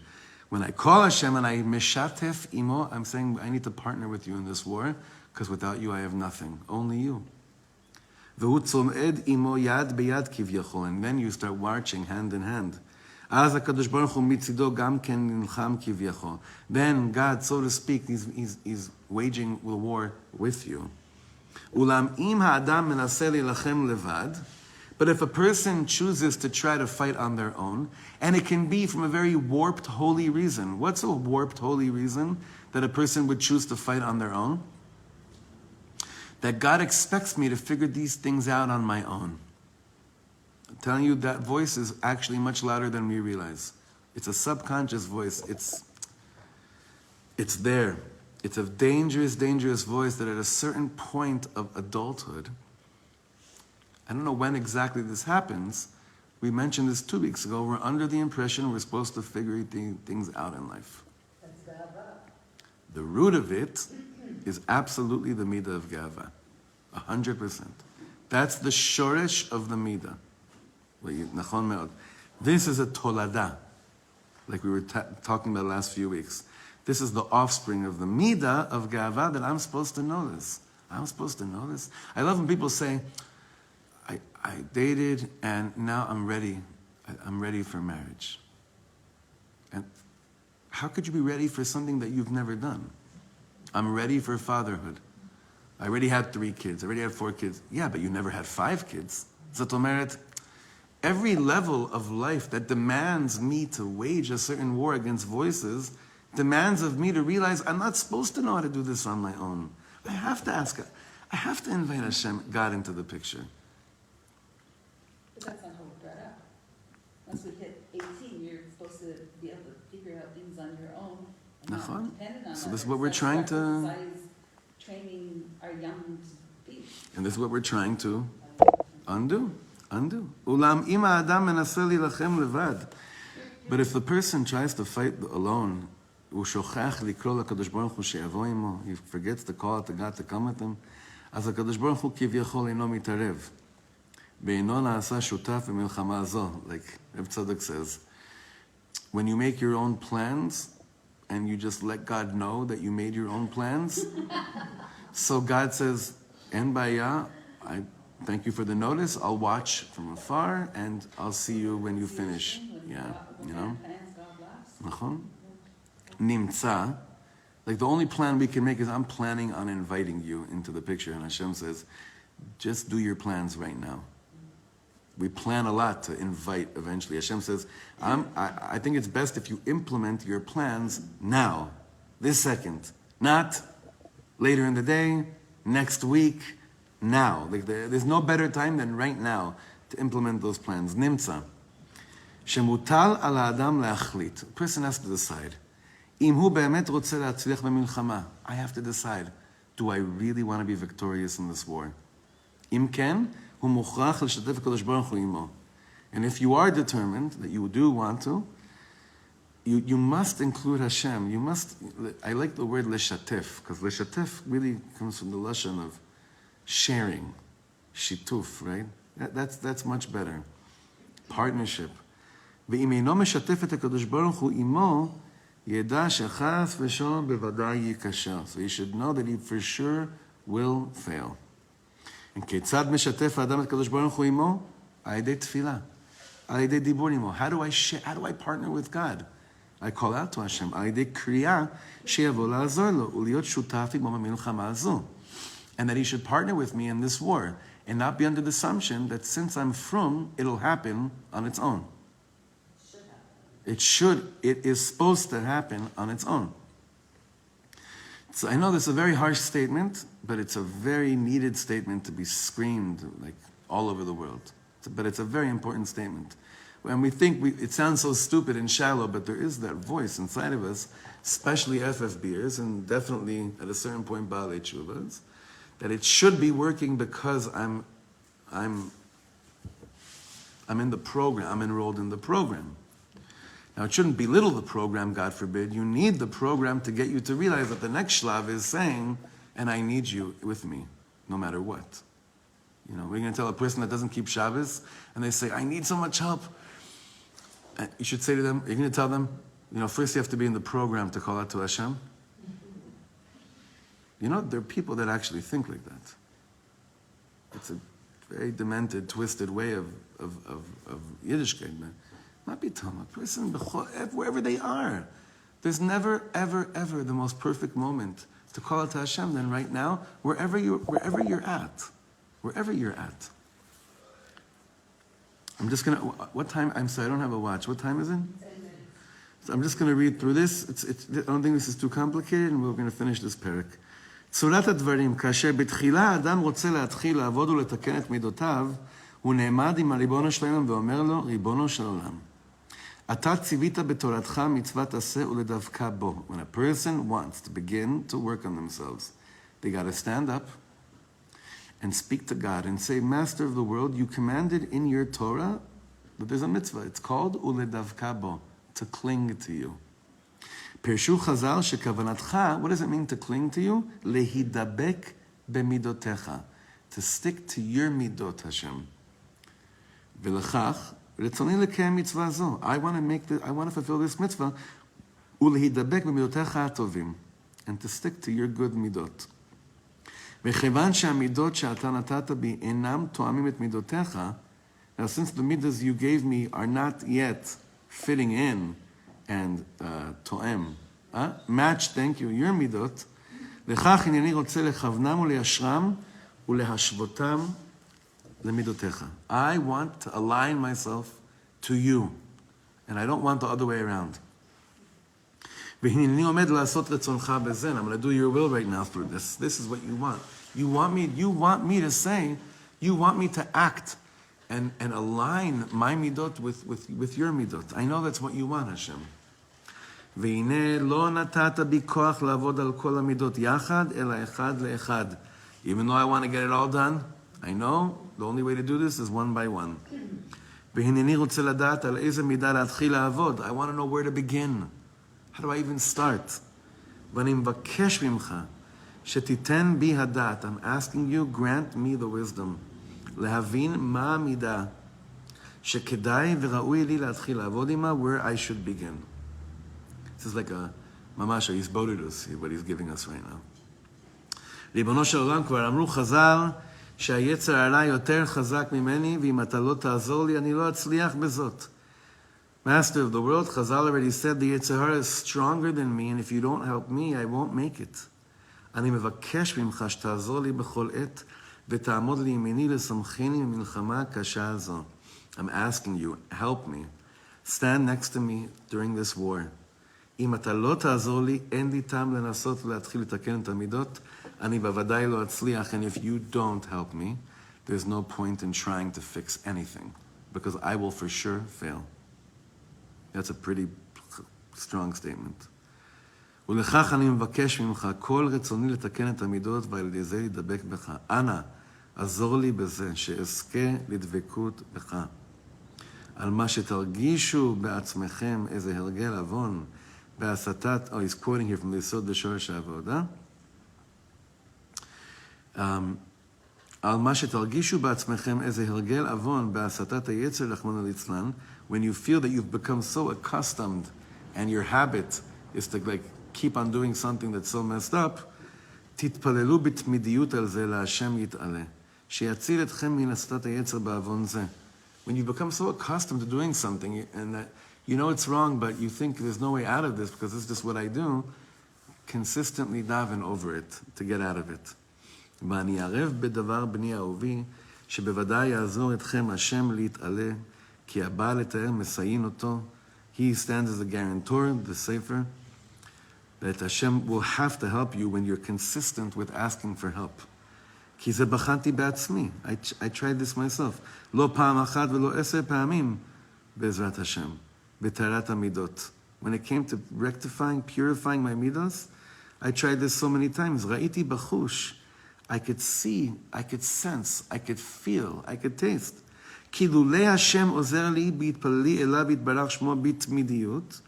When I call Hashem and I mishatef imo, I'm saying I need to partner with you in this war, because without you I have nothing. Only you. והוא צומד עמו יד ביד כביכול, and then you start marching hand in hand. אז הקדוש ברוך הוא מצידו גם כן נלחם כביכול. Then God, so to speak, he's waging the war with you. אולם אם האדם מנסה להילחם לבד, but if a person chooses to try to fight on their own, and it can be from a very warped, holy reason. What's a warped, holy reason that a person would choose to fight on their own? That God expects me to figure these things out on my own. I'm telling you, that voice is actually much louder than we realize. It's a subconscious voice. It's there. It's a dangerous, dangerous voice that at a certain point of adulthood, I don't know when exactly this happens. We mentioned this 2 weeks ago. We're under the impression we're supposed to figure things out in life. The root of it is absolutely the midah of gava, 100%. That's the shoresh of the midah. This is a tolada, like we were talking about the last few weeks. This is the offspring of the midah of gava, that I'm supposed to know this. I'm supposed to know this. I love when people say, I dated and now I'm ready. I'm ready for marriage. And how could you be ready for something that you've never done? I'm ready for fatherhood. I already had 3 kids. I already had 4 kids. Yeah, but you never had 5 kids. Zot omeret, every level of life that demands me to wage a certain war against voices demands of me to realize I'm not supposed to know how to do this on my own. I have to ask. I have to invite Hashem, God, into the picture. But that's not how we brought up. Once we hit 18, you're supposed to be able to figure out things on your own and not dependent on So others. this is what we're trying to... Society's training our young to be. And this is what we're trying to undo. Ulam ima adam menaseh lilachem levad. But if the person tries to fight alone, he forgets to call out to God to come with him, אז הקדוש ברוך הוא כביכול אינו מתערב. ואינו נעשה שותף במלחמה זו. Like Rav Tzadok says, when you make your own plans and you just let God know that you made your own plans, so God says, En baya, I thank you for the notice, I'll watch from afar and I'll see you when you finish. Yeah, you know? נכון? Nimtza. Like the only plan we can make is I'm planning on inviting you into the picture. And Hashem says, just do your plans right now. We plan a lot to invite eventually. Hashem says, I think it's best if you implement your plans now, this second, not later in the day, next week, now. Like there's no better time than right now to implement those plans. Nimtza. Shemutal al ha'adam le'achlit. A person has to decide. Im hu be'emet rotze le'atzliach b'milchama. I have to decide. Do I really want to be victorious in this war? Im ken, hu mukhrach l'shatef HaKadosh Baruch Hu imo. And if you are determined that you do want to, you must include Hashem. You must. I like the word leshatef because leshatef really comes from the lashon of sharing, shituf, right? That's much better. Partnership. ואם אינו משתף את הקדוש ברוך הוא עמו, ידע שחס ושלום בוודאי ייכשל. So you should know that he for sure will fail. And כיצד משתף האדם את הקדוש ברוך הוא עמו? על ידי תפילה. על ידי דיבור עמו. How do I partner with God? I call out to Hashem. על ידי קריאה שיבוא לעזור לו ולהיות שותף עמו במלחמה הזו. And that he should partner with me in this war and not be under the assumption that since I'm from, it'll happen on its own. It is supposed to happen on its own. So I know this is a very harsh statement, but it's a very needed statement to be screamed like all over the world. But it's a very important statement. When we think it sounds so stupid and shallow, but there is that voice inside of us, especially FFBers, and definitely at a certain point Baalei Tshuvas, that it should be working because I'm in the program, I'm enrolled in the program. Now, it shouldn't belittle the program, God forbid. You need the program to get you to realize that the next shlav is saying, and I need you with me, no matter what. You know, we're going to tell a person that doesn't keep Shabbos, and they say, I need so much help. And you should say to them, you're going to tell them, you know, first you have to be in the program to call out to Hashem. You know, there are people that actually think like that. It's a very demented, twisted way of Yiddishkeit, man. Not be telling a person, wherever they are. There's never, ever, ever the most perfect moment to call out to Hashem than right now, wherever you're at. Wherever you're at. I'm just going to, what time? I'm sorry, I don't have a watch. What time is it? So I'm just going to read through this. I don't think this is too complicated, and we're going to finish this parak. צורת הדברים, כאשר בתחילה האדם רוצה להתחיל לעבוד ולתקן את מידותיו, הוא נעמד עם הריבונו של עולם ואומר לו, ריבונו של עולם. אתה ציווית בתורתך מצוות עשה ולדבקה בו. When a person wants to begin to work on themselves, they got to stand up and speak to God and say, Master of the world, you commanded in your Torah that there's a mitzvah. It's called uledavka bo, to cling to you. Pirshu Chazal shekavanatcha, what does it mean to cling to you? Lehidabek bemidotecha, to stick to your midot, Hashem. V'lechach, retzoni lekayem mitzvah zo. I want to fulfill this mitzvah. Ulehidabek bemidotecha atovim, and to stick to your good midot. וכיוון שהמידות שאתה נתת בי אינם תואמים את מידותיך, now since the midas you gave me are not yet fitting in and תואם, match, thank you, your מידות, לכך הנני רוצה לכוונם וליישרם ולהשוותם למידותיך. I want to align myself to you, and I don't want the other way around. והנני עומד לעשות רצונך בזה, I'm going to do your will right now through this. This is what you want. You want me to say, you want me to act and align my midot with your midot. I know that's what you want, Hashem. והנה לא נתת בי כוח לעבוד על כל המידות יחד, אלא אחד לאחד. Even though I want to get it all done, I know the only way to do this is one by one. והנני רוצה לדעת על איזה מידה להתחיל לעבוד. I want to know where to begin. How do I even start? ואני מבקש ממך, שתיתן בי הדעת. I'm asking you, grant me the wisdom. להבין מה המידה שכדאי וראוי לי להתחיל לעבוד עמה, where I should begin. This is like a ממש ההסבודדוס, what he's giving us right now. ריבונו של עולם, כבר אמרו חז"ל שהיצר הרע יותר חזק ממני, ואם אתה לא תעזור לי, אני לא אצליח בזאת. Master of the world, Chazal already said the Yetzer Hara is stronger than me, and if you don't help me, I won't make it. אני מבקש ממך שתעזור לי בכל עת, ותעמוד לימיני לשמחני במלחמה הקשה הזו. I'm asking you, help me. Stand next to me during this war. אם אתה לא תעזור לי, אין לי טעם לנסות ולהתחיל לתקן את המידות. אני בוודאי לא אצליח, and if you don't help me, there's no point in trying to fix anything, because I will for sure fail. That's a pretty strong statement. ולכך אני מבקש ממך, כל רצוני לתקן את המידות, ועל ידי זה לדבק בך. אנא, עזור לי בזה, שאזכה לדבקות בך. על מה שתרגישו בעצמכם איזה הרגל עוון, בהסתת, he's quoting here from the יסוד בשורש העבודה. על מה שתרגישו בעצמכם איזה הרגל עוון, בהסתת היצר רחמנא ליצלן, when you feel that you've become so accustomed and your habit is to like keep on doing something that's so messed up, תתפללו בתמידיות על זה, להשם יתעלה. שיציל אתכם מן הסתת היצר בעוון זה. When you become so accustomed to doing something and that you know it's wrong, but you think there's no way out of this because it's just what I do, consistently daven over it to get out of it. ואני ערב בדבר בני אהובי, שבוודאי יעזור אתכם השם להתעלה, כי הבא לתאר מסיין אותו. He stands as a guarantor, the safer, that Hashem will have to help you when you're consistent with asking for help. כי זה בחנתי בעצמי. I tried this myself. לא פעם אחת ולא 10 פעמים בעזרת השם, בתארת המידות. When it came to rectifying, purifying my midos, I tried this so many times. ראיתי בחוש. I could see, I could sense, I could feel, I could taste. כי לולא השם עוזר לי בהתפללי אליו יתברך שמו בתמידיות,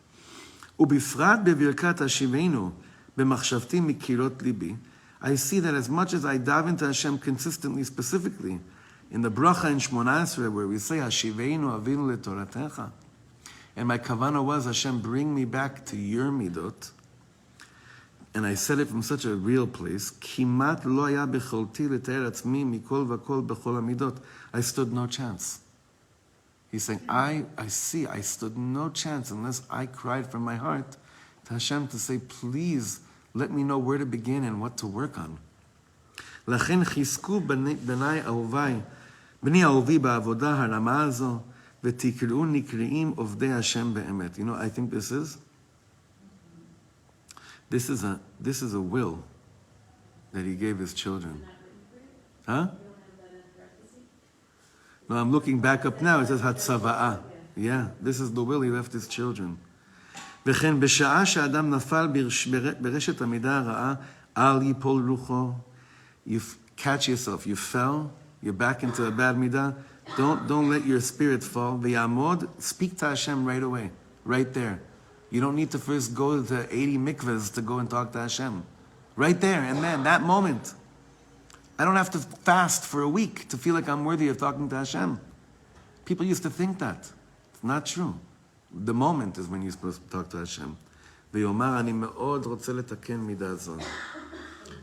ובפרט בברכת השיבנו במחשבתי מקירות ליבי, I see that as much as I dive into Hashem consistently, specifically, in the bracha in Shmona Esrei, where we say, Hashivenu avinu letoratecha, and my kavanah was, Hashem, bring me back to your midot, and I said it from such a real place, כמעט לא היה ביכולתי לתאר עצמי מכל וכל בכל המידות. I stood no chance. He's saying, I stood no chance unless I cried from my heart to Hashem to say, please, let me know where to begin and what to work on. לכן חיזקו בני אהובי בעבודה הרמה הזו, ותקראו נקראים עובדי השם באמת. You know, I think this is a will that he gave his children. Huh? No, I'm looking back up now. It says Hatzava'ah. Yeah, this is the will he left his children. וכן בשעה שאדם נפל ברשת המידה הרעה, אל ייפול רוחו. You catch yourself. You fell. You're back into a bad midah. Don't let your spirit fall. V'yamod, speak to Hashem right away, right there. You don't need to first go to 80 mikvahs to go and talk to Hashem. Right there and then, that moment. I don't have to fast for a week to feel like I'm worthy of talking to Hashem. People used to think that. It's not true. The moment is when you're supposed to talk to Hashem. ויאמר, אני מאוד רוצה לתקן מידה זו.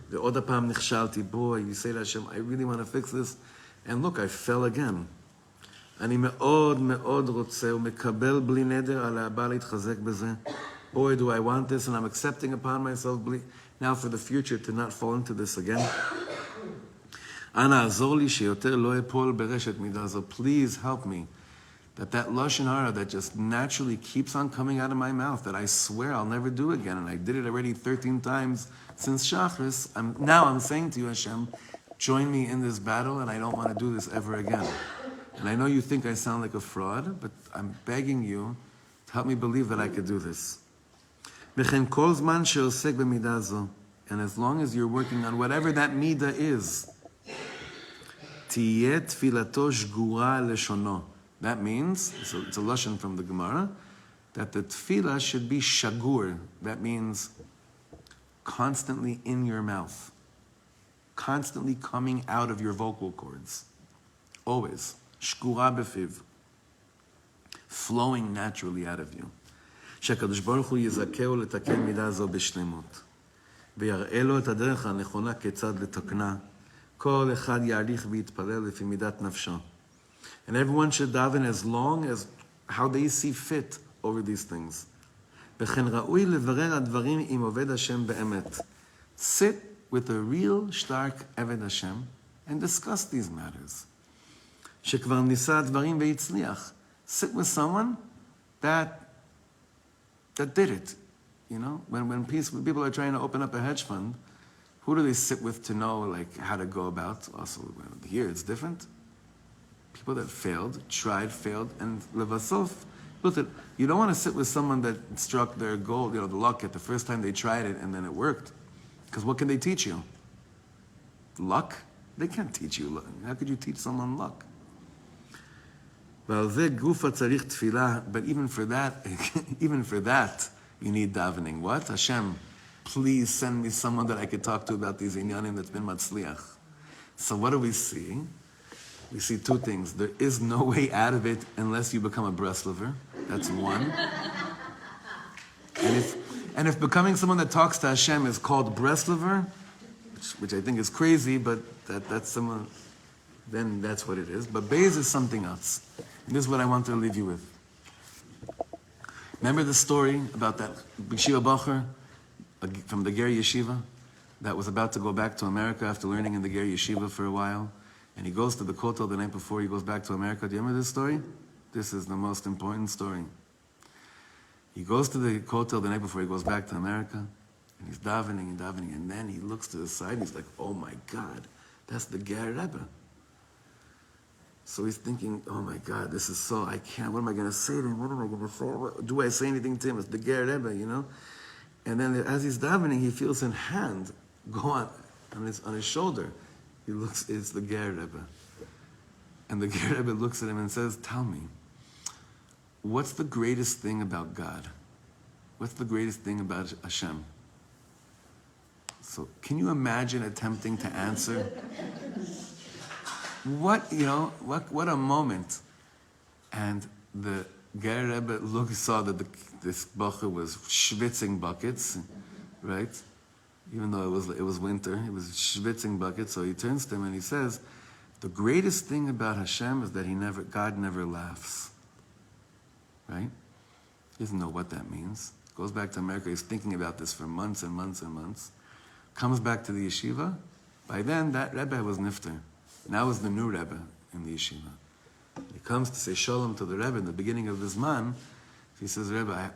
ועוד הפעם נכשלתי. Boy, you say to Hashem, I really want to fix this. And look, I fell again. אני מאוד מאוד רוצה ומקבל בלי נדר על הבא להתחזק בזה. Boy, do I want this, and I'm accepting upon myself now for the future to not fall into this again. אנא עזור לי שיותר לא אפול ברשת מידה זו. Please help me. That lashon hara that just naturally keeps on coming out of my mouth, that I swear I'll never do again, and I did it already 13 times since Shachris. Now I'm saying to you, Hashem, join me in this battle, and I don't want to do this ever again. And I know you think I sound like a fraud, but I'm begging you to help me believe that I could do this. וכן כל זמן שעוסק במידה זו, and as long as you're working on whatever that midah is, תהיה תפילתו שגורה לשונו. That means, so it's a lashon from the Gemara, that the tefillah should be shagur. That means constantly in your mouth, constantly coming out of your vocal cords. always. Shkura befiv. Flowing naturally out of you. שהקדוש ברוך הוא יזכהו לתקן מידה זו בשלמות. ויראה לו את הדרך הנכונה כיצד לתקנה. כל אחד יעריך ויתפלל לפי מידת נפשו. And everyone should daven as long as how they see fit over these things. וכן ראוי לברר הדברים עם עובד השם באמת. Sit with a real stark עבד השם and discuss these matters. שכבר ניסה הדברים והצליח. Sit with someone that did it. You know, when people are trying to open up a hedge fund, who do they sit with to know like how to go about? Also, here it's different. People that failed, tried, failed, and levasof. Look, you don't want to sit with someone that struck their goal, the luck at the first time they tried it and then it worked. Because what can they teach you? Luck? They can't teach you luck. How could you teach someone luck? But even for that, you need davening. What? Hashem, please send me someone that I could talk to about these inyanim that's been matzliach. So what do we see? We see two things. There is no way out of it unless you become a Breslover. That's one. And if becoming someone that talks to Hashem is called Breslover, which I think is crazy, but that's someone, then that's what it is. But paves is something else. And this is what I want to leave you with. Remember the story about that Yeshiva Bacher from the Ger Yeshiva that was about to go back to America after learning in the Ger Yeshiva for a while? And he goes to the kotel the night before he goes back to America. Do you remember this story? This is the most important story. He goes to the kotel the night before he goes back to America, and he's davening and davening, and then he looks to the side, and he's like, oh my God, that's the Ger Rebbe. So he's thinking, oh my God, this is so, I can't, what am I going to say to him? What am I going to say? Do I say anything to him? It's the Ger Rebbe, you know? And then as he's davening, he feels a hand go on his shoulder. He looks, it's the Ger Rebbe. And the Ger Rebbe looks at him and says, tell me, what's the greatest thing about God? What's the greatest thing about Hashem? So can you imagine attempting to answer? What a moment. And the Ger Rebbe saw that this bacher was schwitzing buckets, right? Even though it was winter, he was schwitzing buckets. So he turns to him and he says, the greatest thing about Hashem is that God never laughs. Right? He doesn't know what that means. Goes back to America, he's thinking about this for months and months and months. Comes back to the yeshiva. By then, that Rebbe was nifter. Now is the new Rebbe in the yeshiva. He comes to say shalom to the Rebbe in the beginning of this month. He says, Rebbe,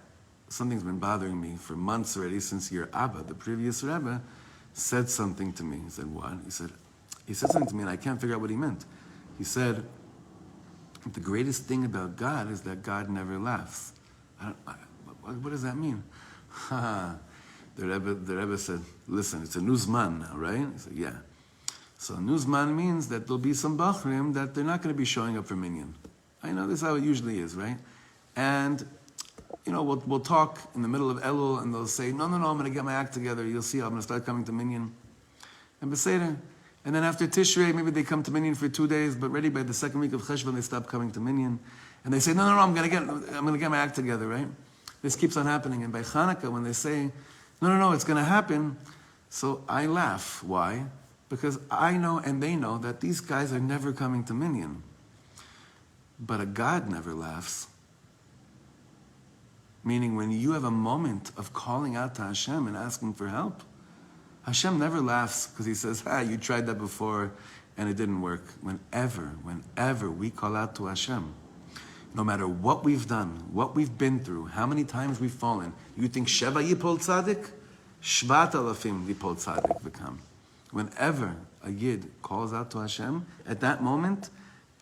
something's been bothering me for months already since your Abba, the previous Rebbe, said something to me. He said, what? He said something to me and I can't figure out what he meant. He said, the greatest thing about God is that God never laughs. What does that mean? The Rebbe said, listen, it's a newsman now, right? He said, yeah. So newsman means that there'll be some bachrim that they're not going to be showing up for minyan. I know this is how it usually is, right? And, we'll talk in the middle of Elul and they'll say, no, I'm going to get my act together. You'll see, I'm going to start coming to minyan. And Beseder. And then after Tishrei, maybe they come to minyan for 2 days, but ready by the second week of Cheshvan, they stop coming to minyan. And they say, no, I'm going to get my act together, right? This keeps on happening. And by Hanukkah, when they say, no, it's going to happen, so I laugh. Why? Because I know and they know that these guys are never coming to minyan. But a God never laughs. Meaning when you have a moment of calling out to Hashem and asking for help, Hashem never laughs because he says, you tried that before and it didn't work. Whenever we call out to Hashem, no matter what we've done, what we've been through, how many times we've fallen, you think Sheva Yipol Tzadik? Shvat Alafim Yipol Tzadik v'kam. Whenever a Yid calls out to Hashem, at that moment,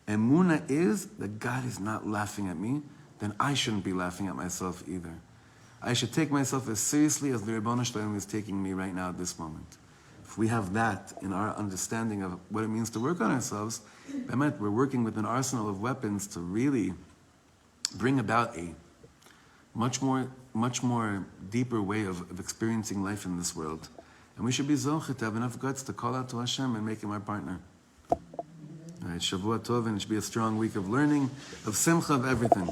emuna is that God is not laughing at me, then I shouldn't be laughing at myself either. I should take myself as seriously as the Rebbeinu Shalom is taking me right now at this moment. If we have that in our understanding of what it means to work on ourselves, that meant we're working with an arsenal of weapons to really bring about a much more deeper way of experiencing life in this world. And we should be zocheh to have enough guts to call out to Hashem and make him our partner. All right, Shavua Tov, and it should be a strong week of learning, of simcha, of everything.